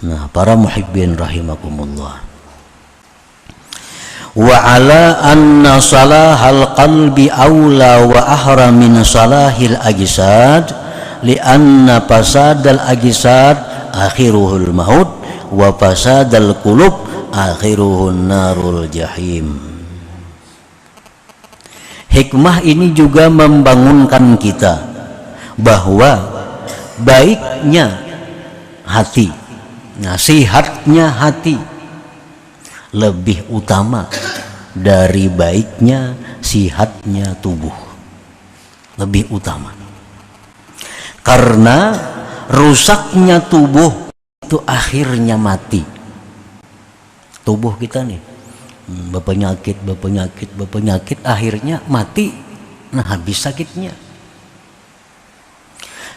Nah, para muhibbin rahimakumullah. Wa ala anna salahal qalbi aula wa ahra min salahil ajsad li anna fasadal ajsad akhiruhul maut wa fasadal qulub akhiruhun narul jahim. Hikmah ini juga membangunkan kita bahwa baiknya hati, nasihatnya hati lebih utama dari baiknya sihatnya tubuh, lebih utama. Karena rusaknya tubuh itu akhirnya mati. Tubuh kita nih berpenyakit akhirnya mati. Nah, habis sakitnya.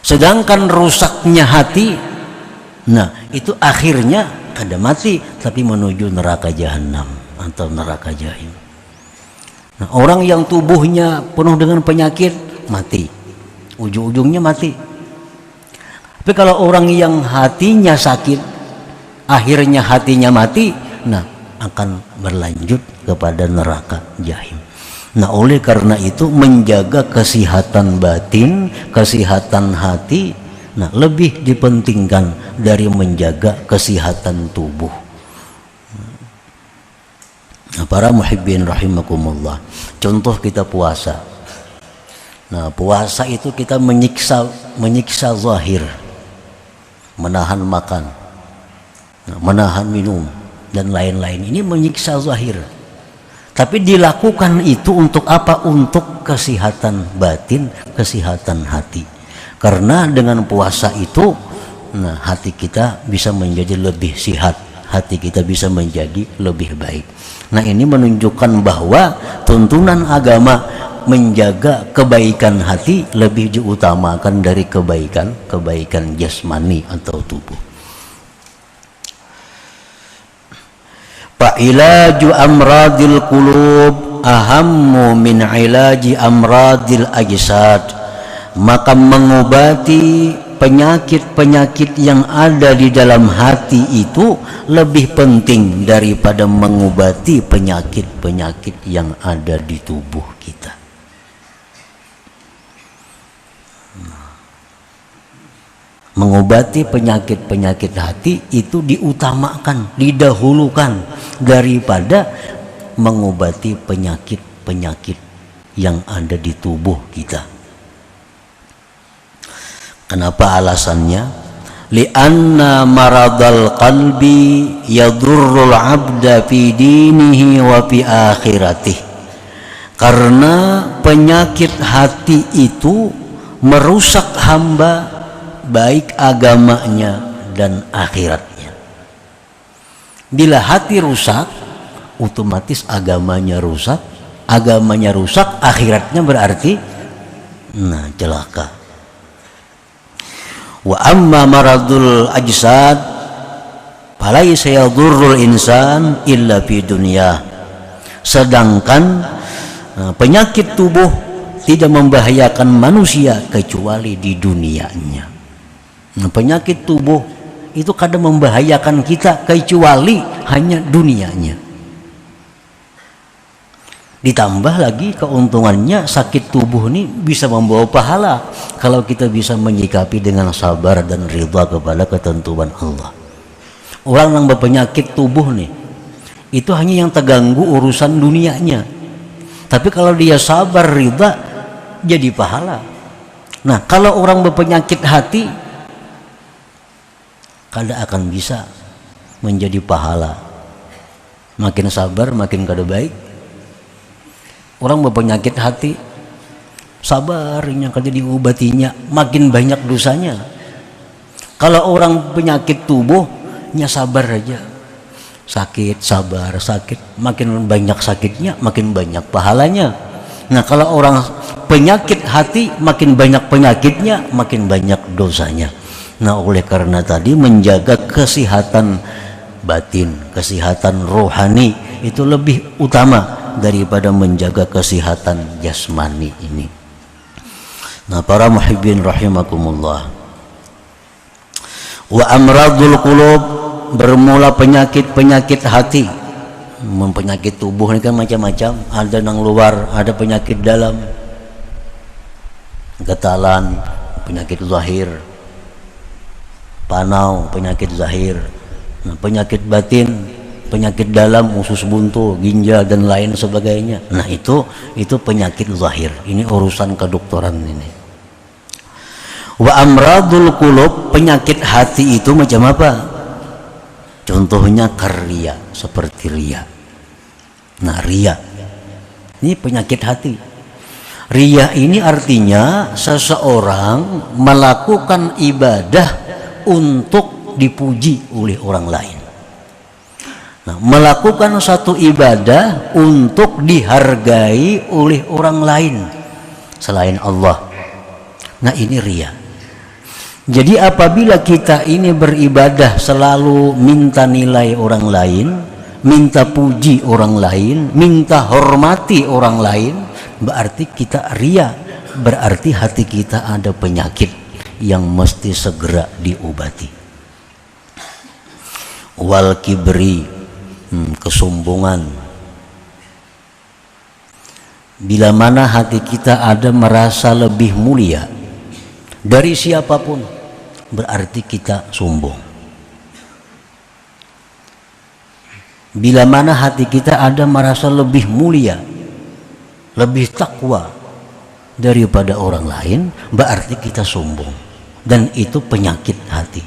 Sedangkan rusaknya hati, nah itu akhirnya ada mati tapi menuju neraka jahanam atau neraka jahim. Nah, orang yang tubuhnya penuh dengan penyakit mati, ujung-ujungnya mati. Tapi kalau orang yang hatinya sakit, akhirnya hatinya mati, nah akan berlanjut kepada neraka jahim. Nah, oleh karena itu menjaga kesehatan batin, kesehatan hati, nah lebih dipentingkan dari menjaga kesehatan tubuh. Nah, para muhibbin rahimakumullah, contoh kita puasa. Nah, puasa itu kita menyiksa zahir, menahan makan, menahan minum dan lain-lain. Ini menyiksa zahir. Tapi dilakukan itu untuk apa? Untuk kesehatan batin, kesehatan hati. Karena dengan puasa itu, nah hati kita bisa menjadi lebih sehat, hati kita bisa menjadi lebih baik. Nah, ini menunjukkan bahwa tuntunan agama menjaga kebaikan hati lebih diutamakan dari kebaikan jasmani atau tubuh. Fa ilaju amradil qulub ahammu min ilaji amradil ajsad. Maka mengobati penyakit-penyakit yang ada di dalam hati itu lebih penting daripada mengobati penyakit-penyakit yang ada di tubuh kita. Mengobati penyakit-penyakit hati itu diutamakan, didahulukan daripada mengobati penyakit-penyakit yang ada di tubuh kita. Kenapa alasannya? Li'anna maradal qalbi yadurrul abda fi dinihi wa fi akhiratih. Karena penyakit hati itu merusak hamba baik agamanya dan akhiratnya. Bila hati rusak, otomatis agamanya rusak, akhiratnya berarti celaka. Wa amma maradul ajsad falaysa yadurrul insan illa fi dunya. Sedangkan penyakit tubuh tidak membahayakan manusia kecuali di dunianya. Penyakit tubuh itu kadang membahayakan kita kecuali hanya dunianya. Ditambah lagi keuntungannya, sakit tubuh ini bisa membawa pahala kalau kita bisa menyikapi dengan sabar dan ridha kepada ketentuan Allah. Orang yang berpenyakit tubuh nih, itu hanya yang terganggu urusan dunianya. Tapi kalau dia sabar ridha, jadi pahala. Nah, kalau orang berpenyakit hati, kada akan bisa menjadi pahala. Makin sabar makin kada baik. Orang berpenyakit hati, sabarnya kada diobatinya, makin banyak dosanya. Kalau orang penyakit tubuhnya sabar aja, sakit sabar, sakit, makin banyak sakitnya makin banyak pahalanya. Nah, kalau orang penyakit hati, makin banyak penyakitnya makin banyak dosanya. Nah, oleh karena tadi menjaga kesehatan batin, kesehatan rohani itu lebih utama daripada menjaga kesehatan jasmani ini. Nah, para muhibbin rahimakumullah, wa amradul qulub bermula penyakit hati. Penyakit tubuh ini kan macam-macam, ada yang luar, ada penyakit dalam, getalan, penyakit zahir, panau, penyakit zahir. Nah, penyakit batin, penyakit dalam, usus buntu, ginjal dan lain sebagainya. Nah, itu penyakit zahir. Ini urusan kedokteran ini. Wa amradul qulub, penyakit hati itu macam apa? Contohnya ria, seperti ria. Nah, ria ini penyakit hati. Ria ini artinya seseorang melakukan ibadah untuk dipuji oleh orang lain. Nah, melakukan satu ibadah untuk dihargai oleh orang lain selain Allah. Nah, ini ria. Jadi apabila kita ini beribadah selalu minta nilai orang lain, minta puji orang lain, minta hormati orang lain, berarti kita ria, berarti hati kita ada penyakit yang mesti segera diobati. Wal kibri, kesombongan. Bila mana hati kita ada merasa lebih mulia dari siapapun, berarti kita sombong. Bila mana hati kita ada merasa lebih mulia, lebih takwa daripada orang lain, berarti kita sombong, dan itu penyakit hati.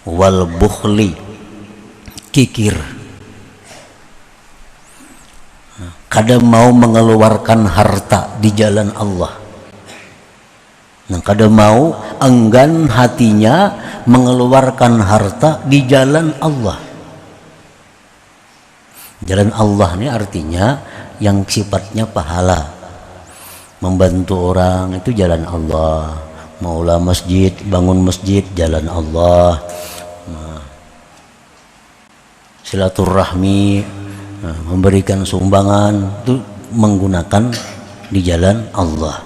Wal bukhli, kikir, kadang mau mengeluarkan harta di jalan Allah. Nah, kadang mau enggan hatinya mengeluarkan harta di jalan Allah. Jalan Allah ini artinya yang sifatnya pahala, membantu orang itu jalan Allah. Maulah masjid, bangun masjid, jalan Allah. Nah, silaturahmi, memberikan sumbangan itu menggunakan di jalan Allah.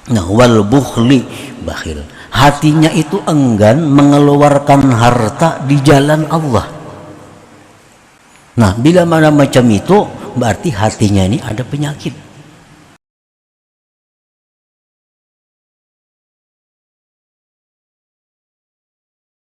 Nah, wal bukhli, bakhil, hatinya itu enggan mengeluarkan harta di jalan Allah. Nah, bila mana macam itu berarti hatinya ini ada penyakit.